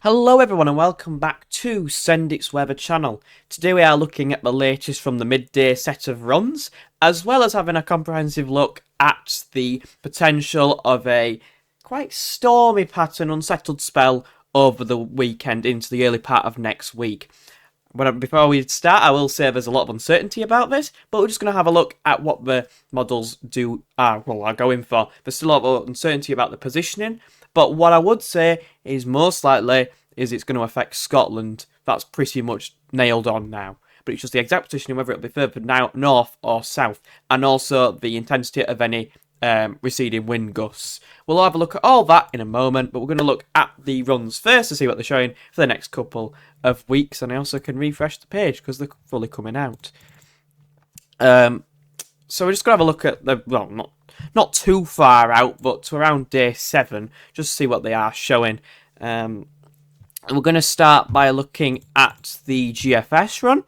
Hello everyone and welcome back to Sendix Weather channel. Today we are looking at the latest from the midday set of runs, as well as having a comprehensive look at the potential of a quite stormy pattern, unsettled spell over the weekend into the early part of next week. But before we start, I will say there's a lot of uncertainty about this, but we're just going to have a look at what the models are going for. There's still a lot of uncertainty about the positioning, but what I would say is most likely is it's going to affect Scotland. That's pretty much nailed on now. But it's just the exact positioning, whether it'll be further now, north or south, and also the intensity of any receding wind gusts. We'll have a look at all that in a moment, but we're going to look at the runs first to see what they're showing for the next couple of weeks, and I also can refresh the page because they're fully coming out. So we're just going to have a look at the, well, not too far out, but to around day 7, just to see what they are showing. And we're going to start by looking at the GFS run,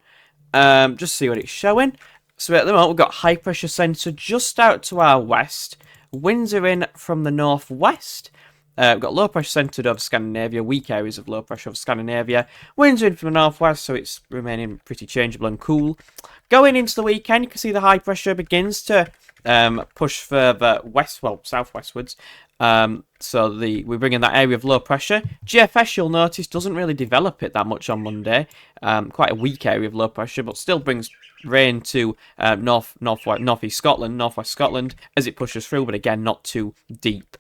just to see what it's showing. So at the moment, we've got high pressure centre just out to our west. Winds are in from the northwest. We've got low pressure centred over Scandinavia, weak areas of low pressure over Scandinavia. Winds are in from the northwest, so it's remaining pretty changeable and cool. Going into the weekend, you can see the high pressure begins to push further west, well, southwestwards. So we bring in that area of low pressure. GFS, you'll notice, doesn't really develop it that much on Monday. Quite a weak area of low pressure, but still brings rain to northeast Scotland, northwest Scotland as it pushes through, but again, not too deep.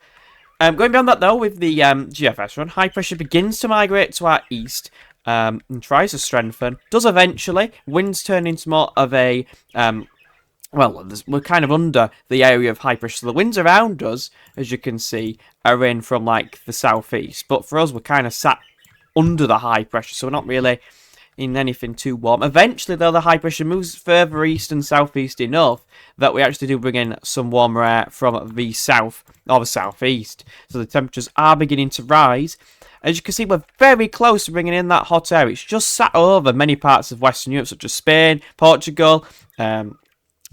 Going beyond that, though, with the GFS run, high pressure begins to migrate to our east and tries to strengthen. Does eventually. Winds turn into more of a... we're kind of under the area of high pressure. So the winds around us, as you can see, are in from, like, the southeast. But for us, we're kind of sat under the high pressure, so we're not really in anything too warm. Eventually, though, the high pressure moves further east and southeast enough that we actually do bring in some warmer air from the south or the southeast. So the temperatures are beginning to rise. As you can see, we're very close to bringing in that hot air. It's just sat over many parts of Western Europe, such as Spain, Portugal,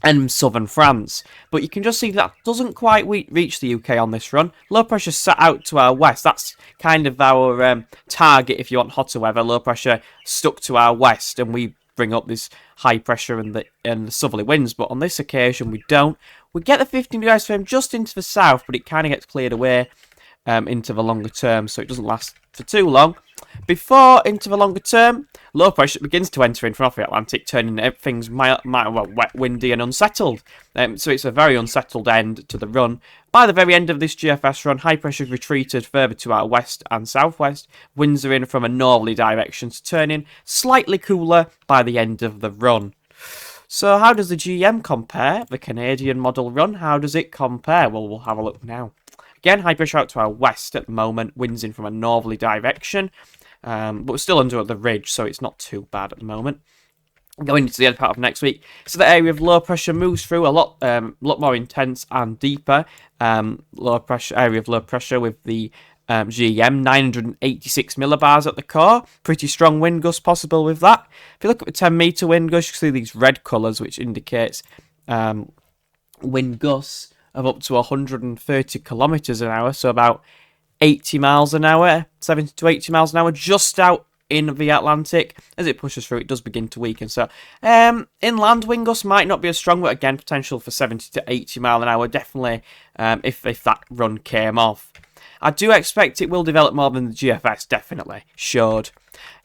and southern France. But you can just see that doesn't quite reach the UK on this run. Low pressure sat out to our west. That's kind of our target if you want hotter weather. Low pressure stuck to our west, and we bring up this high pressure and the southerly winds. But on this occasion, we don't. We get the 15 degrees frame just into the south, but it kind of gets cleared away into the longer term, so it doesn't last for too long. Before into the longer term, low pressure begins to enter in from off the Atlantic, turning things wet, windy and unsettled. So it's a very unsettled end to the run. By the very end of this GFS run, high pressure has retreated further to our west and southwest. Winds are in from a northerly direction, so turning slightly cooler by the end of the run. So how does the GEM compare? The Canadian model run, how does it compare? Well, we'll have a look now. Again, high pressure out to our west at the moment, winds in from a northerly direction, but we're still under the ridge, so it's not too bad at the moment. Going into the other part of next week, so the area of low pressure moves through a lot more intense and deeper. Low pressure area of low pressure with the GEM 986 millibars at the core. Pretty strong wind gust possible with that. If you look at the 10-meter wind gust, you can see these red colours, which indicates wind gusts of up to 130 kilometers an hour, so about 80 miles an hour, 70 to 80 miles an hour, just out in the Atlantic. As it pushes through, it does begin to weaken. So, inland wind gusts might not be as strong, but again, potential for 70 to 80 mile an hour, definitely, if that run came off. I do expect it will develop more than the GFS, definitely, should.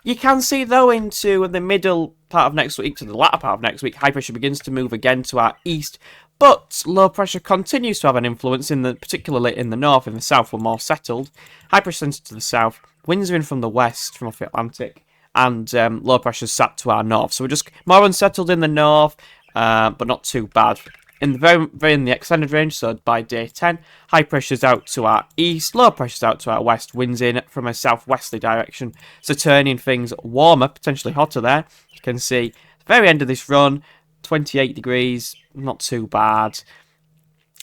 You can see, though, into the middle part of next week to the latter part of next week, high pressure begins to move again to our east, but low pressure continues to have an influence, particularly in the north. In the south, we're more settled. High pressure centre to the south, winds are in from the west, from off the Atlantic, and low pressure sat to our north. So we're just more unsettled in the north, but not too bad. In the extended range, so by day 10, high pressure's out to our east, low pressure's out to our west, winds in from a southwesterly direction, so turning things warmer, potentially hotter there. You can see the very end of this run, 28 degrees, not too bad.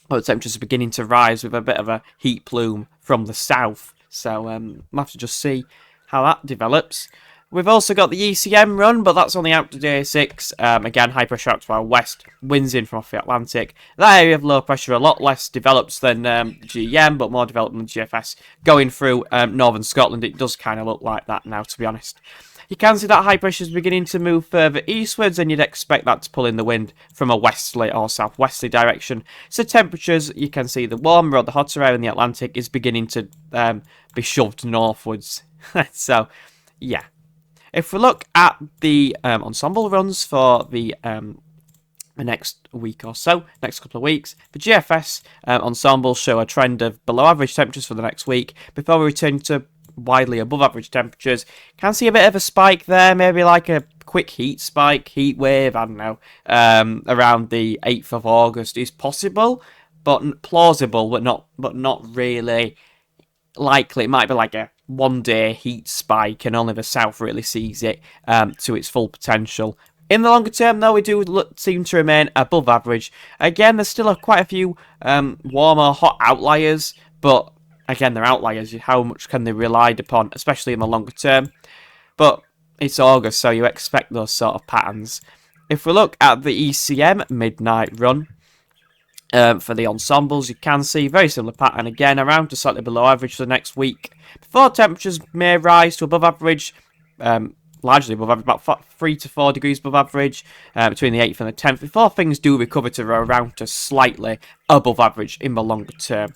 But the temperatures are beginning to rise with a bit of a heat plume from the south, so we'll have to just see how that develops. We've also got the ECM run, but that's only out to day 6. Again, high pressure out to our west, winds in from off the Atlantic. That area of low pressure a lot less developed than GEM, but more developed than GFS. Going through northern Scotland, it does kind of look like that now, to be honest. You can see that high pressure is beginning to move further eastwards, and you'd expect that to pull in the wind from a westerly or southwesterly direction. So temperatures, you can see the warmer or the hotter air in the Atlantic is beginning to be shoved northwards. So, yeah. If we look at the ensemble runs for the next week or so, next couple of weeks, the GFS ensembles show a trend of below average temperatures for the next week before we return to widely above average temperatures. Can see a bit of a spike there, maybe like a quick heat spike, heat wave, I don't know, around the 8th of August is possible, but plausible, but not really likely. It might be like a one-day heat spike, and only the south really sees it to its full potential. In the longer term, though, we do seem to remain above average. Again, there's still quite a few warmer, hot outliers, but again, they're outliers. How much can they be relied upon, especially in the longer term? But it's August, so you expect those sort of patterns. If we look at the ECM midnight run, for the ensembles, you can see very similar pattern again, around to slightly below average for the next week. Before temperatures may rise to above average, largely above average, about 3 to 4 degrees above average between the 8th and the 10th, before things do recover to around to slightly above average in the longer term.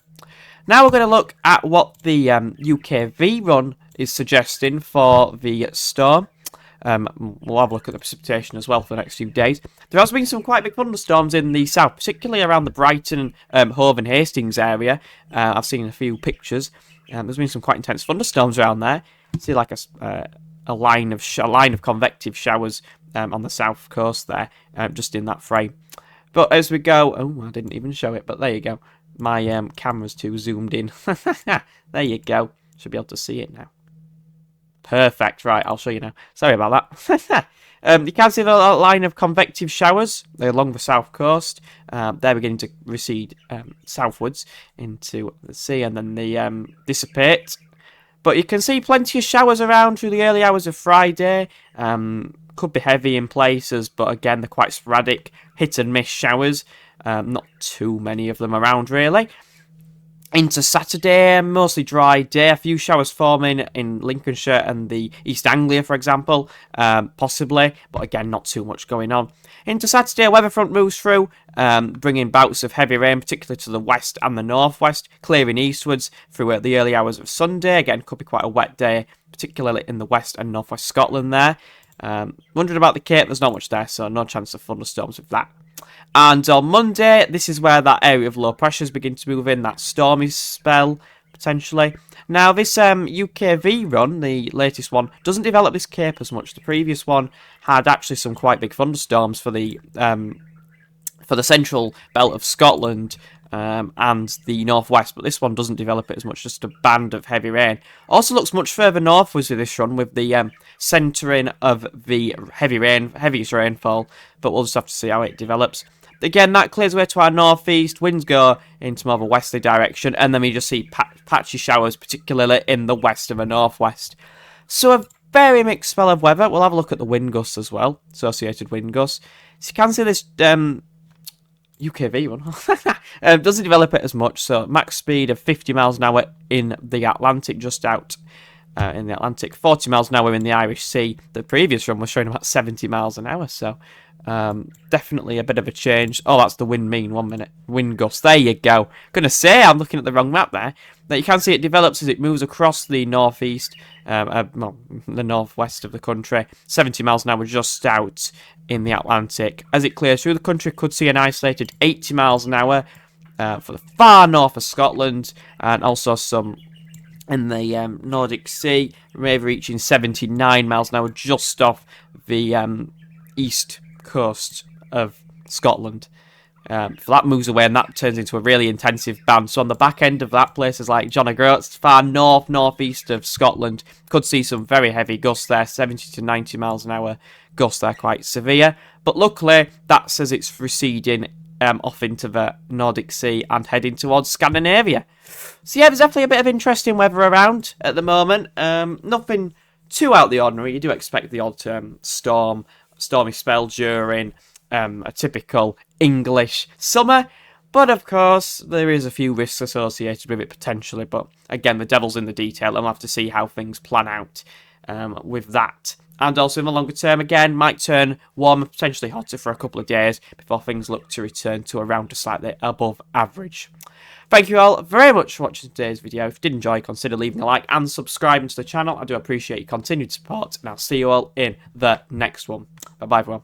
Now we're going to look at what the UKV run is suggesting for the storm. We'll have a look at the precipitation as well for the next few days. There has been some quite big thunderstorms in the south, particularly around the Brighton, Hove and Hastings area. I've seen a few pictures. There's been some quite intense thunderstorms around there. See like a line of convective showers on the south coast there, just in that frame. But as we go, I didn't even show it, but there you go. My camera's too zoomed in. There you go. Should be able to see it now. Perfect. Right, I'll show you now. Sorry about that. You can see the line of convective showers along the south coast. They're beginning to recede southwards into the sea, and then they dissipate. But you can see plenty of showers around through the early hours of Friday. Could be heavy in places, but again, they're quite sporadic, hit and miss showers. Not too many of them around, really. Into Saturday, mostly dry day. A few showers forming in Lincolnshire and the East Anglia, for example, possibly, but again, not too much going on. Into Saturday, a weather front moves through, bringing bouts of heavy rain, particularly to the west and the northwest, clearing eastwards through the early hours of Sunday. Again, could be quite a wet day, particularly in the west and northwest Scotland there. Wondering about the Cape, there's not much there, so no chance of thunderstorms with that. And on Monday, this is where that area of low pressures begin to move in, that stormy spell, potentially. Now, this UKV run, the latest one, doesn't develop this Cape as much. The previous one had actually some quite big thunderstorms for the central belt of Scotland and the northwest, but this one doesn't develop it as much, just a band of heavy rain. Also looks much further northwards with this run, with the centering of the heaviest rainfall, but we'll just have to see how it develops. Again, that clears away to our northeast, winds go into more of a westerly direction, and then we just see patchy showers, particularly in the west and the northwest. So a very mixed spell of weather. We'll have a look at the wind gusts as well, associated wind gusts. So you can see this UKV one doesn't develop it as much, so max speed of 50 miles an hour in the Atlantic, just out in the Atlantic, 40 miles an hour in the Irish Sea. The previous run was showing about 70 miles an hour, so definitely a bit of a change. Oh, that's the wind mean, 1 minute. Wind gust, there you go. Gonna say, I'm looking at the wrong map there. Now you can see it develops as it moves across the northeast, the northwest of the country. 70 miles an hour just out in the Atlantic. As it clears through the country, could see an isolated 80 miles an hour for the far north of Scotland, and also some in the Nordic Sea, maybe reaching 79 miles an hour just off the east coast of Scotland. So that moves away, and that turns into a really intensive band. So on the back end of that, places like John O'Groats, far northeast of Scotland, could see some very heavy gusts there, 70 to 90 miles an hour gusts there, quite severe. But luckily, that's as it's receding off into the Nordic Sea and heading towards Scandinavia. So yeah, there's definitely a bit of interesting weather around at the moment. Nothing too out of the ordinary. You do expect the odd stormy spell during a typical English summer. But of course, there is a few risks associated with it potentially. But again, the devil's in the detail, and we'll have to see how things plan out with that. And also in the longer term, again, might turn warmer, potentially hotter for a couple of days before things look to return to around a slightly above average. Thank you all very much for watching today's video. If you did enjoy, consider leaving a like and subscribing to the channel. I do appreciate your continued support, and I'll see you all in the next one. Bye-bye, everyone.